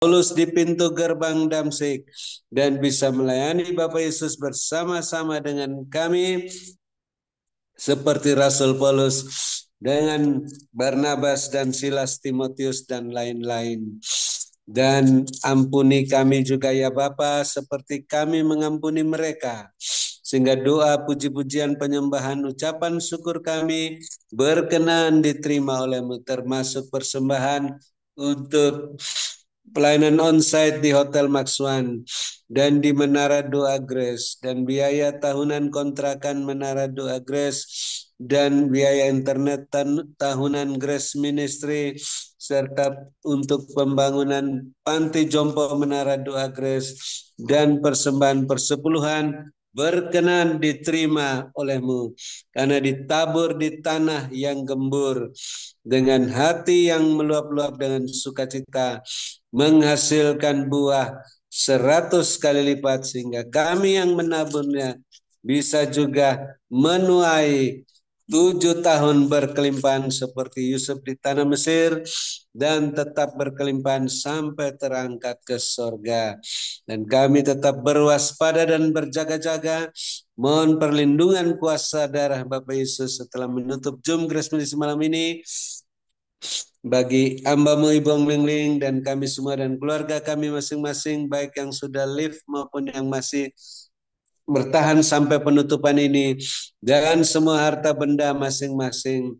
Paulus di pintu gerbang Damsyik dan bisa melayani Bapak Yesus bersama-sama dengan kami seperti Rasul Paulus dengan Barnabas dan Silas, Timotius dan lain-lain. Dan ampuni kami juga ya Bapa seperti kami mengampuni mereka. Sehingga doa, puji-pujian, penyembahan, ucapan syukur kami berkenan diterima oleh-Mu, termasuk persembahan untuk pelayanan onsite di Hotel Max One dan di Menara Doa Grace dan biaya tahunan kontrakan Menara Doa Grace dan biaya internet tahunan Grace Ministry serta untuk pembangunan panti jompo Menara Doa Grace dan persembahan persepuluhan berkenan diterima oleh-Mu karena ditabur di tanah yang gembur dengan hati yang meluap-luap dengan sukacita menghasilkan buah 100 kali lipat sehingga kami yang menaburnya bisa juga menuai 7 tahun berkelimpahan seperti Yusuf di tanah Mesir dan tetap berkelimpahan sampai terangkat ke sorga. Dan kami tetap berwaspada dan berjaga-jaga. Mohon perlindungan kuasa darah Bapak Yesus setelah menutup Zoom Grace Medisi malam ini bagi hamba-Mu Ibu Ong Lingling dan kami semua dan keluarga kami masing-masing baik yang sudah live maupun yang masih bertahan sampai penutupan ini dan semua harta benda masing-masing.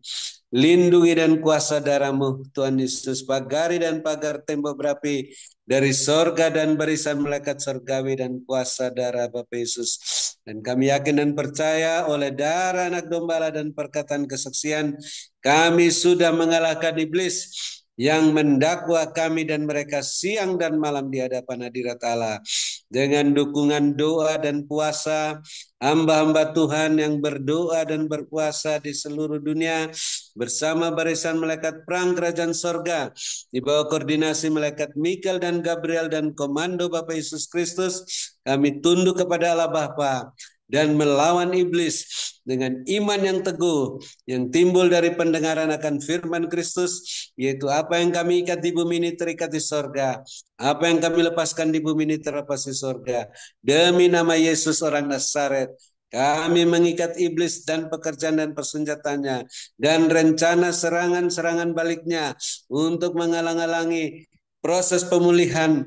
Lindungi dan kuasa darah-Mu Tuhan Yesus, pagari dan pagar tembok berapi dari sorga dan barisan malaikat sorgawi dan kuasa darah Bapa Yesus. Dan kami yakin dan percaya oleh darah anak domba dan perkataan kesaksian kami sudah mengalahkan iblis yang mendakwa kami dan mereka siang dan malam di hadapan hadirat Allah. Dengan dukungan doa dan puasa, hamba-hamba Tuhan yang berdoa dan berpuasa di seluruh dunia bersama barisan malaikat perang kerajaan sorga di bawah koordinasi malaikat Mikael dan Gabriel dan komando Bapak Yesus Kristus, kami tunduk kepada Allah Bapa dan melawan iblis dengan iman yang teguh yang timbul dari pendengaran akan firman Kristus, yaitu apa yang kami ikat di bumi ini terikat di sorga, apa yang kami lepaskan di bumi ini terlepas di sorga. Demi nama Yesus orang Nazaret, kami mengikat iblis dan pekerjaan dan persenjatanya dan rencana serangan-serangan baliknya untuk menghalang-halangi proses pemulihan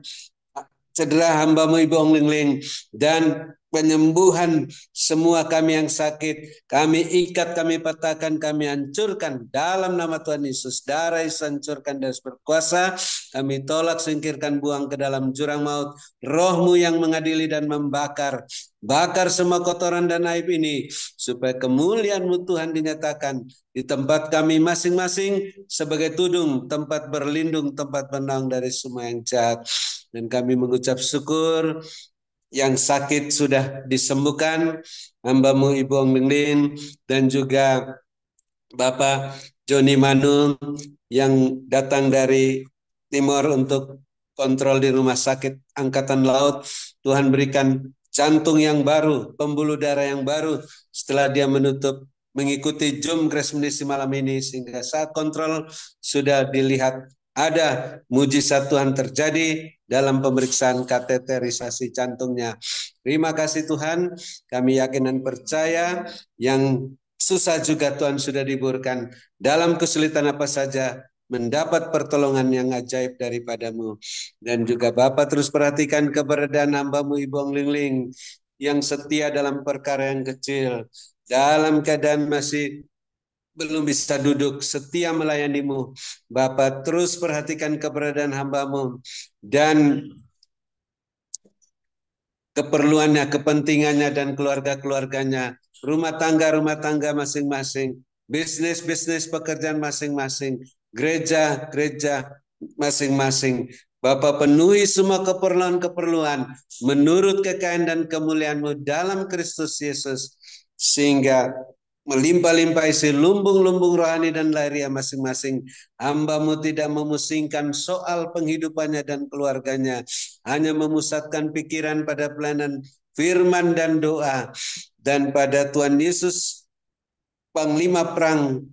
cedera hamba-Mu Ibu Ong Lingling dan penyembuhan semua kami yang sakit. Kami ikat, kami patahkan, kami hancurkan dalam nama Tuhan Yesus. Darah Yesus hancurkan dan berkuasa. Kami tolak, singkirkan, buang ke dalam jurang maut. Roh-Mu yang mengadili dan membakar. Bakar semua kotoran dan aib ini supaya kemuliaan-Mu Tuhan dinyatakan di tempat kami masing-masing sebagai tudung, tempat berlindung, tempat bernaung dari semua yang jahat. Dan kami mengucap syukur yang sakit sudah disembuhkan, hamba-Mu Ibu Ong Lingling dan juga Bapak Joni Manung yang datang dari Timor untuk kontrol di rumah sakit Angkatan Laut. Tuhan berikan jantung yang baru, pembuluh darah yang baru setelah dia mengikuti Zoom Grace Medisi malam ini, sehingga saat kontrol sudah dilihat ada mujizat Tuhan terjadi dalam pemeriksaan kateterisasi jantungnya. Terima kasih Tuhan, kami yakin dan percaya yang susah juga Tuhan sudah diburkan. Dalam kesulitan apa saja, mendapat pertolongan yang ajaib daripada-Mu. Dan juga Bapak terus perhatikan keberadaan hamba-Mu Ibu Ong Lingling yang setia dalam perkara yang kecil. Dalam keadaan masih belum bisa duduk, setia melayani-Mu. Bapak terus perhatikan keberadaan hamba-Mu dan keperluannya, kepentingannya dan keluarga-keluarganya, rumah tangga masing-masing, bisnis pekerjaan masing-masing, gereja masing-masing. Bapak penuhi semua keperluan-keperluan menurut kekayaan dan kemuliaan-Mu dalam Kristus Yesus, sehingga melimpah-limpah isi lumbung-lumbung rohani dan lahiriah masing-masing. Hamba-Mu tidak memusingkan soal penghidupannya dan keluarganya, hanya memusatkan pikiran pada pelayanan firman dan doa, dan pada Tuhan Yesus, Panglima Perang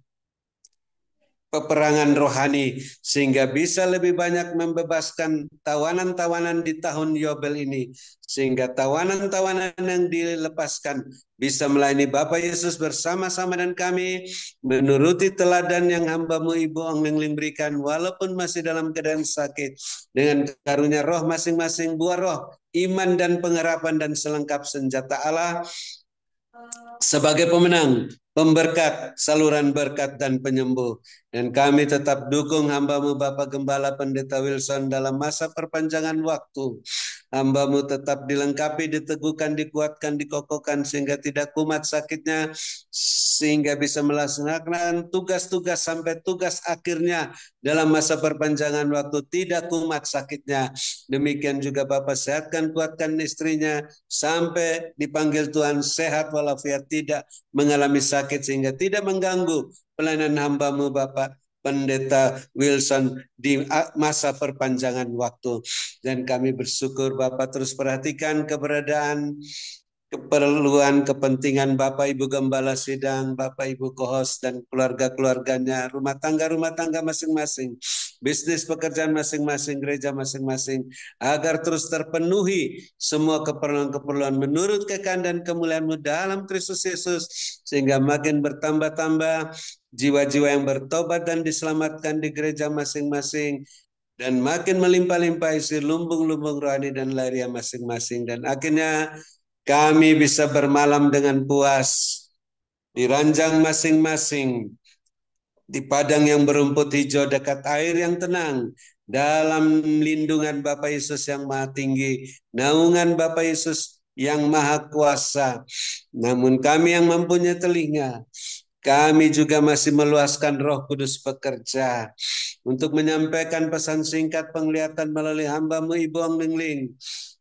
peperangan rohani sehingga bisa lebih banyak membebaskan tawanan-tawanan di tahun Yobel ini, sehingga tawanan-tawanan yang dilepaskan bisa melayani Bapak Yesus bersama-sama dan kami menuruti teladan yang hamba-Mu Ibu Ong Ling berikan walaupun masih dalam keadaan sakit, dengan karunia roh masing-masing, buah roh iman dan pengharapan dan selengkap senjata Allah sebagai pemenang, pemberkat, saluran berkat dan penyembuh. Dan kami tetap dukung hamba-Mu Bapak Gembala Pendeta Wilson dalam masa perpanjangan waktu. Hamba-Mu tetap dilengkapi, diteguhkan, dikuatkan, dikokohkan sehingga tidak kumat sakitnya, sehingga bisa melaksanakan tugas-tugas sampai tugas akhirnya dalam masa perpanjangan waktu, tidak kumat sakitnya. Demikian juga Bapak sehatkan, kuatkan istrinya sampai dipanggil Tuhan sehat walafiat, tidak mengalami sakit sehingga tidak mengganggu pelayanan hamba-Mu Bapak Pendeta Wilson di masa perpanjangan waktu. Dan kami bersyukur Bapak terus perhatikan keberadaan, keperluan, kepentingan Bapak Ibu Gembala Sidang, Bapak Ibu Kohos dan keluarga-keluarganya, rumah tangga masing-masing, bisnis pekerjaan masing-masing, gereja masing-masing, agar terus terpenuhi semua keperluan-keperluan menurut kekan dan kemuliaan-Mu dalam Kristus Yesus, sehingga makin bertambah-tambah jiwa-jiwa yang bertobat dan diselamatkan di gereja masing-masing, dan makin melimpah-limpah isi lumbung-lumbung rohani dan lahiriah masing-masing. Dan akhirnya kami bisa bermalam dengan puas di ranjang masing-masing, di padang yang berumput hijau dekat air yang tenang, dalam lindungan Bapa Yesus yang Maha Tinggi, naungan Bapa Yesus yang Maha Kuasa. Namun kami yang mempunyai telinga, kami juga masih meluaskan Roh Kudus bekerja untuk menyampaikan pesan singkat penglihatan melalui hamba-Mu Ibu Ong Ling Ling,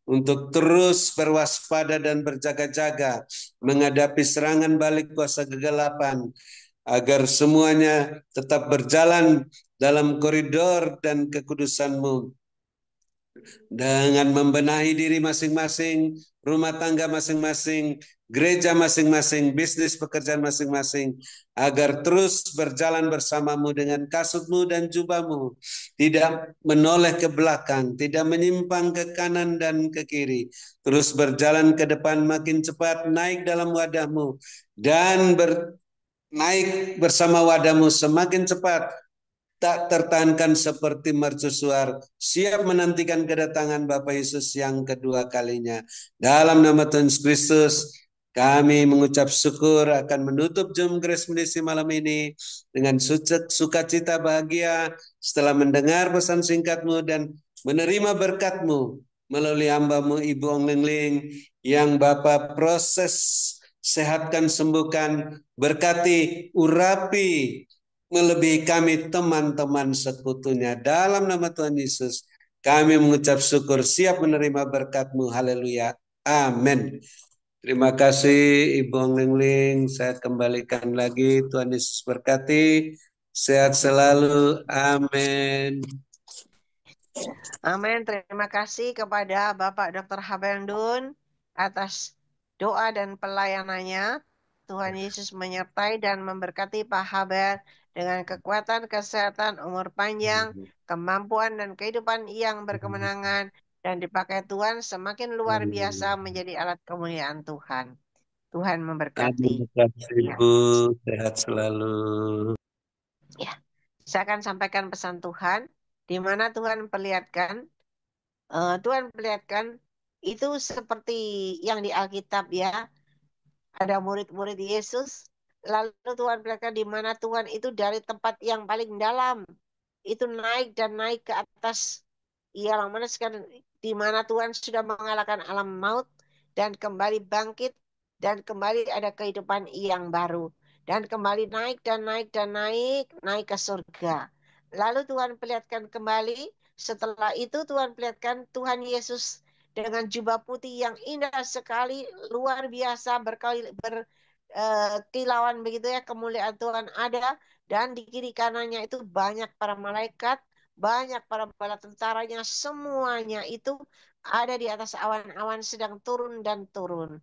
untuk terus berwaspada dan berjaga-jaga menghadapi serangan balik kuasa kegelapan, agar semuanya tetap berjalan dalam koridor dan kekudusan-Mu, dengan membenahi diri masing-masing, rumah tangga masing-masing, gereja masing-masing, bisnis pekerjaan masing-masing, agar terus berjalan bersama-Mu dengan kasut-Mu dan jubah-Mu, tidak menoleh ke belakang, tidak menyimpang ke kanan dan ke kiri, terus berjalan ke depan makin cepat, naik dalam wadah-Mu, dan naik bersama wadah-Mu semakin cepat, tak tertahankan seperti mercusuar, siap menantikan kedatangan Bapa Yesus yang kedua kalinya. Dalam nama Tuhan Yesus Kristus, kami mengucap syukur akan menutup Jum Grace Medisi malam ini dengan sukacita bahagia setelah mendengar pesan singkat-Mu dan menerima berkat-Mu melalui hamba-Mu Ibu Ong Ling Ling yang Bapa proses, sehatkan, sembuhkan, berkati, urapi, melebihi kami teman-teman sekutunya. Dalam nama Tuhan Yesus, kami mengucap syukur, siap menerima berkat-Mu. Haleluya. Amin. Terima kasih Ibu Ong Ling Ling. Saya kembalikan lagi. Tuhan Yesus berkati. Sehat selalu. Amin. Amin. Terima kasih kepada Bapak Dr. Habendun atas doa dan pelayanannya. Tuhan Yesus menyertai dan memberkati Pak Haber dengan kekuatan, kesehatan, umur panjang, kemampuan, dan kehidupan yang berkemenangan. Dan dipakai Tuhan semakin luar biasa menjadi alat kemuliaan Tuhan. Tuhan memberkati. Terima kasih Ibu. Sehat selalu. Ya, saya akan sampaikan pesan Tuhan, di mana Tuhan perlihatkan itu seperti yang di Alkitab ya, ada murid-murid Yesus, lalu Tuhan perlihatkan di mana Tuhan itu dari tempat yang paling dalam, itu naik dan naik ke atas, yang mana sekarang di mana Tuhan sudah mengalahkan alam maut dan kembali bangkit dan kembali ada kehidupan yang baru dan kembali naik dan naik dan naik naik ke surga. Lalu Tuhan perlihatkan kembali, setelah itu Tuhan perlihatkan Tuhan Yesus dengan jubah putih yang indah sekali, luar biasa, kilauan begitu ya, kemuliaan Tuhan ada, dan di kiri kanannya itu banyak para malaikat, banyak para bala tentaranya, semuanya itu ada di atas awan-awan sedang turun dan turun.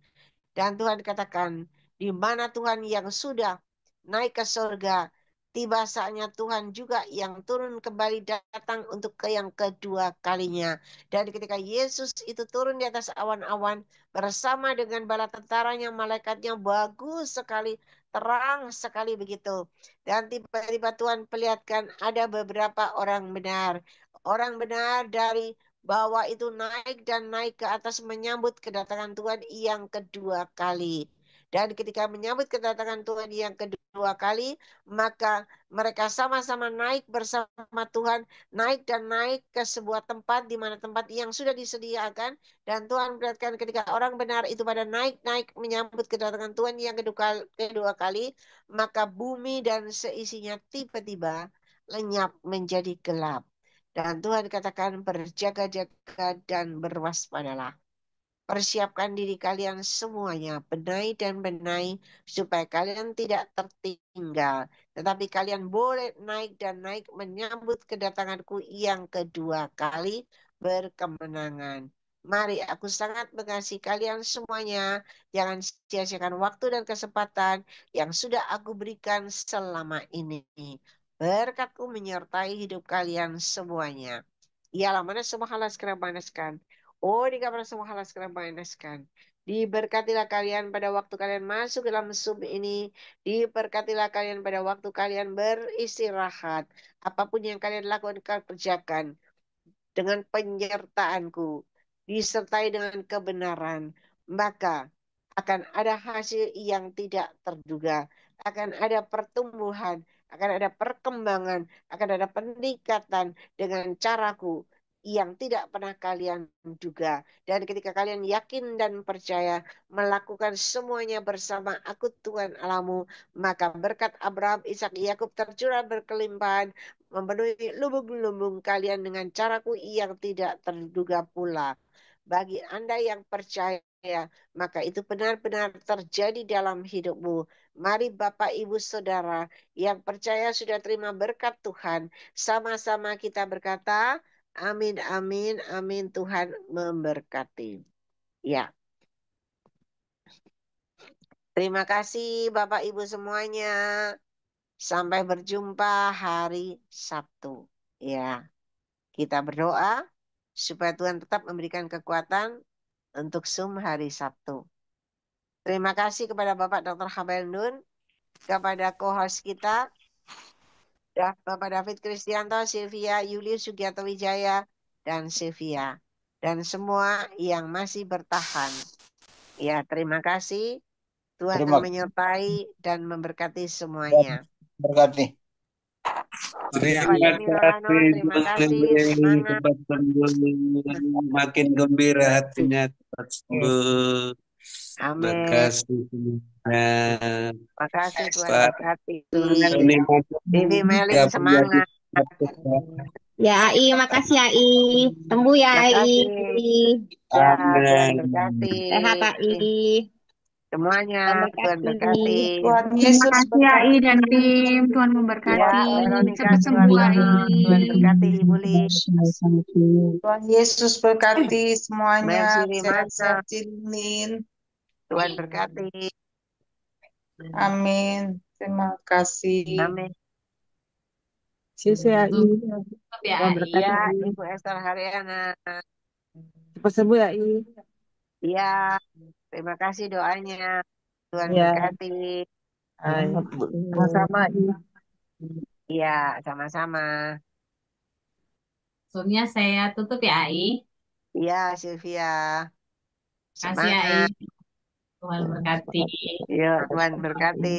Dan Tuhan katakan, di mana Tuhan yang sudah naik ke surga, tiba saatnya Tuhan juga yang turun kembali datang untuk ke yang kedua kalinya. Dan ketika Yesus itu turun di atas awan-awan bersama dengan bala tentaranya, malaikatnya bagus sekali, terang sekali begitu. Dan tiba-tiba Tuhan perlihatkan ada beberapa orang benar. Orang benar dari bawah itu naik dan naik ke atas menyambut kedatangan Tuhan yang kedua kali. Dan ketika menyambut kedatangan Tuhan yang kedua kali, maka mereka sama-sama naik bersama Tuhan, naik dan naik ke sebuah tempat di mana tempat yang sudah disediakan. Dan Tuhan perlihatkan ketika orang benar itu pada naik-naik menyambut kedatangan Tuhan yang kedua kali, maka bumi dan seisinya tiba-tiba lenyap menjadi gelap. Dan Tuhan katakan berjaga-jaga dan berwaspadalah. Persiapkan diri kalian semuanya, benahi dan benahi, supaya kalian tidak tertinggal. Tetapi kalian boleh naik dan naik menyambut kedatanganku yang kedua kali berkemenangan. Mari, aku sangat mengasihi kalian semuanya. Jangan sia-siakan waktu dan kesempatan yang sudah aku berikan selama ini. Berkatku menyertai hidup kalian semuanya. Ialah mana semua hal sekarang manaskan. Oh, di kamar semua hal sekarang manaskan. Diberkatilah kalian pada waktu kalian masuk dalam sub ini. Diberkatilah kalian pada waktu kalian beristirahat. Apapun yang kalian lakukan, kerjakan dengan penyertaanku, disertai dengan kebenaran, maka akan ada hasil yang tidak terduga, akan ada pertumbuhan, akan ada perkembangan, akan ada peningkatan dengan caraku yang tidak pernah kalian duga. Dan ketika kalian yakin dan percaya melakukan semuanya bersama aku Tuhan Alamu, maka berkat Abraham, Ishak, Yakub tercurah berkelimpahan, memenuhi lubung-lubung kalian dengan caraku yang tidak terduga pula. Bagi Anda yang percaya, maka itu benar-benar terjadi dalam hidupmu. Mari Bapak, Ibu, Saudara yang percaya sudah terima berkat Tuhan. Sama-sama kita berkata, amin, amin, amin. Tuhan memberkati. Ya, terima kasih Bapak, Ibu semuanya. Sampai berjumpa hari Sabtu. Ya. Kita berdoa supaya Tuhan tetap memberikan kekuatan untuk Zoom hari Sabtu. Terima kasih kepada Bapak Dr. Habel Nun, kepada co-host kita, Bapak David Kristianto, Sylvia, Julius Sugiarto Wijaya, dan Sylvia. Dan semua yang masih bertahan. Ya, terima kasih. Tuhan Terima menyertai dan memberkati semuanya. berkati. Terima Pak Doni Rolano, kasih terima Bang kasih. Andre, Semangat. cepat sembuh, makin gembira hatinya cepat sembuh. Terima Amin. kasih semuanya. Terima kasih Tuhan Pak berkati. Tony Vivi Melin nggak punya semangat. Ya, Ai, makasih ya, Ai. Sembuh ya, Terima Ai. kasih. Ya, Tuhan Amin. berkati. Sehat, Ai. Semuanya, Tuhan Tuhan berkati. berkati. Tuhan Terima Yesus kasih ya, I berkati. dan tim. Tuhan Ya, memberkati. Veronica, Cepat Tuhan sembuh, Ai. Tuhan berkati. Ibu Li, Tuhan Yesus berkati semuanya. Mercy Sehat-sehat Limana, Cilin. Tuhan berkati. Amin. Terima kasih. Amin. Sisi ya, I. Ya, Tuhan berkati, Ya, I. Ibu Esther Haryana. Cepat sembuh ya, I. Ya, terima kasih doanya. Tuhan Ya, berkati. sama-sama, I. Iya, sama-sama. Zoom-nya saya tutup ya, Ai. Iya, Sylvia. Kasih ya, Ai. Semangat. Tuhan berkati. Yuk, Tuhan berkati.